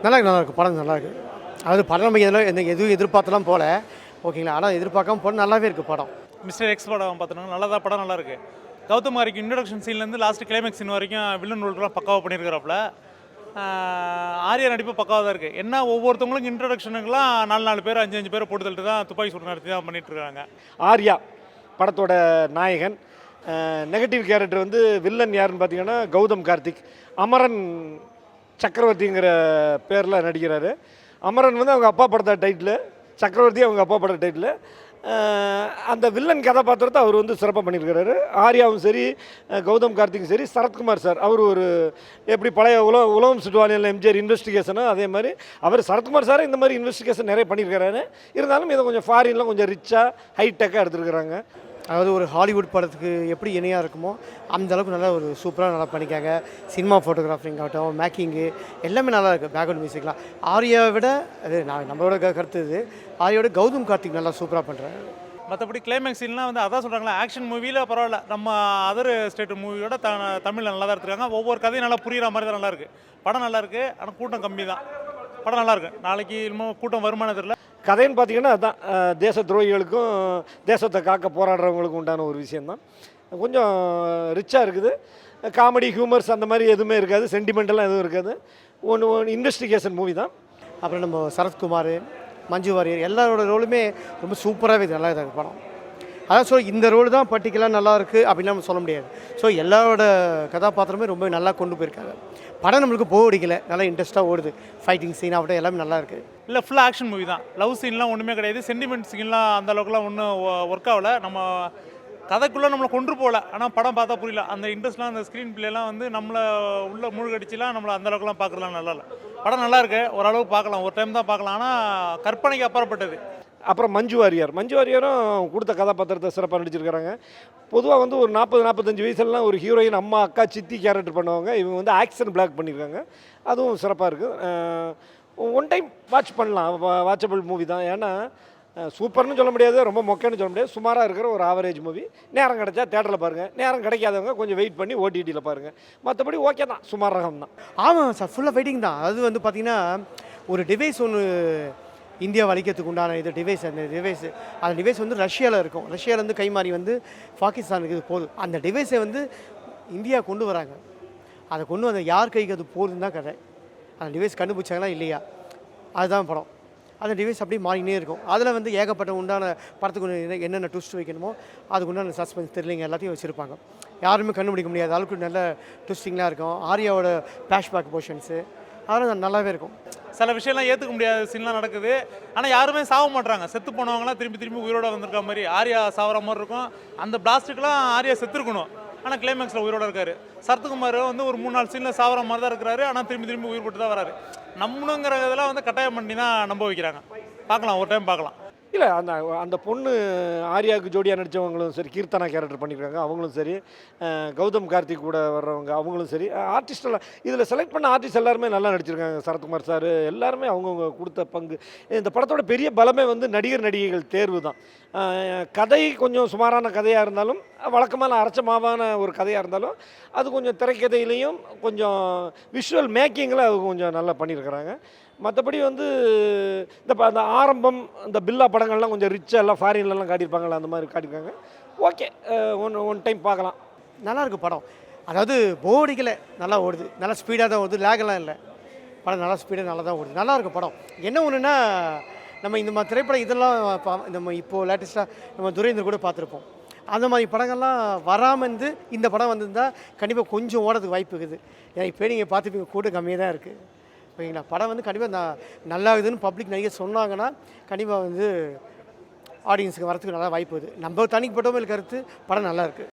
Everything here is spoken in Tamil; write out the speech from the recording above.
நல்லாயிருக்கு படம் நல்லாயிருக்கு. அதாவது படம் நம்ம எதுவும் எதிர்பார்த்தலாம் போல ஓகேங்களா. ஆனால் எதிர்பார்க்காம போனால் நல்லாவே இருக்குது படம். மிஸ்டர் எக்ஸ் படம் பார்த்தோன்னா நல்லா தான் படம் நல்லாயிருக்கு. கௌதம் மாரிக்கு இன்ட்ரடக்ஷன் சீன்லேருந்து லாஸ்ட் கிளைமேக்ஸ் சீன் வரைக்கும் வில்லன் ரோல்லாம் பக்காவாக பண்ணியிருக்கிறாப்புல. ஆர்யா நடிப்பு பக்காவாக தான் இருக்குது. என்ன ஒவ்வொருத்தவங்களுக்கும் இன்ட்ரடக்ஷனுக்குலாம் 4 பேர் 5 பேரை போட்டு தள்ளிட்டு தான் துப்பாக்கி சூடு நடத்தி தான் பண்ணிகிட்ருக்காங்க. ஆர்யா படத்தோட நாயகன். நெகட்டிவ் கேரக்டர் வந்து வில்லன் யாருன்னு பார்த்தீங்கன்னா கௌதம் கார்த்திக். அமரன் சக்கரவர்த்திங்கிற பேரில் நடிக்கிறாரு. அமரன் வந்து அவங்க அப்பா படத்த டைட்டில், சக்கரவர்த்தி அவங்க அப்பா பட டைட்டில். அந்த வில்லன் கதாபாத்திரத்தை அவர் வந்து சிறப்பாக பண்ணியிருக்கிறாரு. ஆர்யாவும் சரி, கௌதம் கார்த்திக்கும் சரி, சரத்குமார் சார் அவர் ஒரு எப்படி பழைய உலகம் சுற்றுவாளியில் எம்ஜிஆர் இன்வெஸ்டிகேஷனோ அதே மாதிரி அவர் சரத்குமார் சார் இந்த மாதிரி இன்வெஸ்டிகேஷன் நிறைய பண்ணியிருக்கிறாரு. இருந்தாலும் இதை கொஞ்சம் ஃபாரின்லாம் கொஞ்சம் ரிச்சாக ஹைடெக்காக எடுத்துருக்குறாங்க. அதாவது ஒரு ஹாலிவுட் படத்துக்கு எப்படி இணையாக இருக்குமோ அந்தளவுக்கு நல்லா ஒரு சூப்பராக நல்லா பண்ணிக்காங்க. சினிமா ஃபோட்டோகிராஃபிங் ஆகட்டும், மேக்கிங்கு எல்லாமே நல்லா இருக்குது. பேக்ரவுண்ட் மியூசிக்லாம் ஆர்யாவை விட அது நம்மளோட கருத்து இது. ஆர்யாவோட கௌதம் கார்த்திக் நல்லா சூப்பராக பண்ணுறாங்க. மற்றபடி கிளைமேக்ஸ் சீன்லாம் வந்து அதான் சொல்கிறாங்களா, ஆக்ஷன் மூவியில் பரவாயில்ல, நம்ம அதர் ஸ்டேட் மூவியோட தமிழில் நல்லா தான் எடுத்துருக்காங்க. ஒவ்வொரு கதையும் நல்லா புரிகிற மாதிரி தான் நல்லாயிருக்கு. படம் நல்லாயிருக்கு, ஆனால் கூட்டம் கம்மி தான். படம் நல்லாயிருக்கு. நாளைக்கு இன்னும் கூட்டம் வருமானம் தெரியல. கதைன்னு பார்த்தீங்கன்னா அதுதான் தேச துரோகிகளுக்கும் தேசத்தை காக்க போராடுறவங்களுக்கும் உண்டான ஒரு விஷயந்தான். கொஞ்சம் ரிச்சாக இருக்குது. காமெடி ஹியூமர்ஸ் அந்த மாதிரி எதுவுமே இருக்காது, சென்டிமெண்டெல்லாம் எதுவும் இருக்காது. ஒன்று இன்வெஸ்டிகேஷன் மூவி தான். அப்புறம் நம்ம சரத்குமார், மஞ்சு வாரியர் எல்லாரோட ரோலுமே ரொம்ப சூப்பராகவே நல்லா இருக்குது படம். அதான் இந்த ரோல் தான் பர்டிகுலராக நல்லாயிருக்கு அப்படின்னு நம்ம சொல்ல முடியாது. ஸோ எல்லாரோட கதாபாத்திரமே ரொம்ப நல்லா கொண்டு போயிருக்காங்க. படம் நம்மளுக்கு போக அடிக்கல, நல்லா இன்ட்ரெஸ்ட்டாக ஓடுது. ஃபைட்டிங் சீன் ஆகட்டும் எல்லாமே நல்லா இருக்குது. இல்லை, ஃபுல்லாக ஆக்ஷன் மூவி தான். லவ் சீன்லாம் ஒன்றுமே கிடையாது. சென்டிமெண்ட் சீன்லாம் அந்த அளவுக்குலாம் ஒன்றும் ஒர்க் ஆகலை. நம்ம கதைக்குள்ளே நம்மளை கொண்டு போகல. ஆனால் படம் பார்த்தா புரியல. அந்த இன்ட்ரெஸ்ட்லாம் அந்த ஸ்க்ரீன் பிளேலாம் வந்து நம்மளை உள்ள மூழ்கடிச்சுலாம் நம்மளை அந்த அளவுக்குலாம் பார்க்குறதுலாம் நல்லா இல்லை. படம் நல்லா இருக்கு, ஓரளவு பார்க்கலாம், ஒரு டைம் தான் பார்க்கலாம். ஆனால் கற்பனைக்கு அப்பாற்பட்டது. அப்புறம் மஞ்சு வாரியரும் கொடுத்த கதாபாத்திரத்தை சிறப்பாக நடிச்சிருக்கிறாங்க. பொதுவாக வந்து ஒரு 40-45 வயசுலாம் ஒரு ஹீரோயின் அம்மா அக்கா சித்தி கேரக்டர் பண்ணுவாங்க. இவங்க வந்து ஆக்ஷன் பிளாக் பண்ணியிருக்காங்க. அதுவும் சிறப்பாக இருக்குது. ஒன் டைம் வாட்ச் பண்ணலாம், வாட்சபிள் மூவி தான். ஏன்னா சூப்பர்னு சொல்ல முடியாது, ரொம்ப மொக்கைன்னு சொல்ல முடியாது. சுமாராக இருக்கிற ஒரு ஆவரேஜ் மூவி. நேரம் கிடைச்சா தேட்டரில் பாருங்கள், நேரம் கிடைக்காதவங்க கொஞ்சம் வெயிட் பண்ணி ஓடிடியில் பாருங்கள். மற்றபடி ஓகே தான், சுமார் ரகம் தான். ஆமாம் சார், ஃபுல்லாக வெயிட்டிங் தான். அது வந்து பார்த்திங்கன்னா ஒரு டிவைஸ் ஒன்று இந்தியா வலிக்கிறதுக்கு உண்டான இது டிவைஸ். அந்த டிவைஸ் வந்து ரஷ்யாவில் இருக்கும். ரஷ்யாவிலேருந்து கைமாறி வந்து பாகிஸ்தானுக்கு இது போகுது. அந்த டிவைஸை வந்து இந்தியா கொண்டு வராங்க. அதை கொண்டு வந்த யார் கைக்கு அது போகுதுன்னு தான் கதை. அந்த டிவைஸ் கண்டுபிடிச்சாங்களா இல்லையா, அதுதான் படம். அந்த டிவைஸ் அப்படியே மாறினே இருக்கும். அதில் வந்து ஏகப்பட்ட உண்டான படத்துக்கு என்னென்ன ட்விஸ்ட் வைக்கணுமோ அதுக்கு உண்டான சஸ்பென்ஸ் த்ரில்லிங் எல்லாத்தையும் வச்சுருப்பாங்க. யாருமே கண்டுபிடிக்க முடியாது அளவுக்கு நல்ல ட்விஸ்டிங்லாம் இருக்கும். ஆர்யாவோட ஃப்ளாஷ்பேக் போர்ஷன்ஸு அதெல்லாம் நல்லாவே இருக்கும். சில விஷயம்லாம் ஏற்றுக்க முடியாத சீன்லாம் நடக்குது. ஆனால் யாருமே சாக மாட்றாங்க. செத்து போனவங்களாம் திரும்பி உயிரோட வந்திருக்க மாதிரி ஆர்யா சாவற மாதிரி இருக்கும். அந்த பிளாஸ்டிக்லாம் ஆர்யா செத்துருக்கணும், ஆனால் கிளைமேக்ஸில் உயிரோட இருக்காரு. சரத்குமார் வந்து ஒரு 3-4 சீனில் சாவற மாதிரி தான் இருக்கிறாரு. ஆனால் திரும்பி உயிர் போட்டு தான் வராரு. நம்மளுங்கிறதெல்லாம் வந்து கட்டாயம் பண்ணி தான் நம்ப வைக்கிறாங்க. பார்க்கலாம், ஒரு டைம் பார்க்கலாம். இல்லை, அந்த பொண்ணு ஆர்யாவுக்கு ஜோடியாக நடித்தவங்களும் சரி, கீர்த்தனா கேரக்டர் பண்ணியிருக்காங்க அவங்களும் சரி, கௌதம் கார்த்திக் கூட வர்றவங்க அவங்களும் சரி, ஆர்டிஸ்டெல்லாம் இதில் செலக்ட் பண்ண ஆர்டிஸ்ட் எல்லாருமே நல்லா நடிச்சிருக்காங்க. சரத்குமார் சார் எல்லாருமே அவங்கவுங்க கொடுத்த பங்கு. இந்த படத்தோட பெரிய பலமே வந்து நடிகர் நடிகைகள் தேர்வு தான். கதை கொஞ்சம் சுமாரான கதையாக இருந்தாலும், வழக்கமான அரைச்ச மாவான ஒரு கதையாக இருந்தாலும், அது கொஞ்சம் திரைக்கதையிலையும் கொஞ்சம் விஷுவல் மேக்கிங்கில் அது கொஞ்சம் நல்லா பண்ணியிருக்கிறாங்க. மற்றபடி வந்து இந்த ஆரம்பம் இந்த பில்லா படங்கள்லாம் கொஞ்சம் ரிச்சாக எல்லாம் ஃபாரின்லலாம் காட்டியிருப்பாங்களா, அந்த மாதிரி காட்டியிருக்காங்க. ஓகே, ஒன் டைம் பார்க்கலாம். நல்லாயிருக்கு படம். அதாவது போடிக்கலை, நல்லா ஓடுது, நல்லா ஸ்பீடாக தான் ஓடுது, லேகெல்லாம் இல்லை. படம் நல்லா ஸ்பீடாக நல்லா தான் ஓடுது, நல்லாயிருக்கு படம். என்ன ஒன்றுன்னா நம்ம இந்த மாதிரி திரைப்படம் இதெல்லாம் நம்ம இப்போது லேட்டஸ்ட்டாக நம்ம துரைந்தர் கூட பார்த்துருப்போம். அந்த மாதிரி படங்கள்லாம் வராமல் இருந்து இந்த படம் வந்திருந்தால் கண்டிப்பாக கொஞ்சம் ஓடுறதுக்கு வாய்ப்பு இருக்குது. ஏன்னா இப்போ நீங்கள் பார்த்துப்பீங்க, கூட்டம் கம்மியாக தான் இருக்குது. ஓகேங்களா. படம் வந்து கண்டிப்பாக நல்லா இருக்குதுன்னு பப்ளிக் நிறைய சொன்னாங்கன்னா கண்டிப்பாக வந்து ஆடியன்ஸுக்கு வரத்துக்கு நல்லா வாய்ப்பு இருக்குது. நம்ம தனிப்பட்டவங்க கருத்து படம் நல்லா இருக்குது.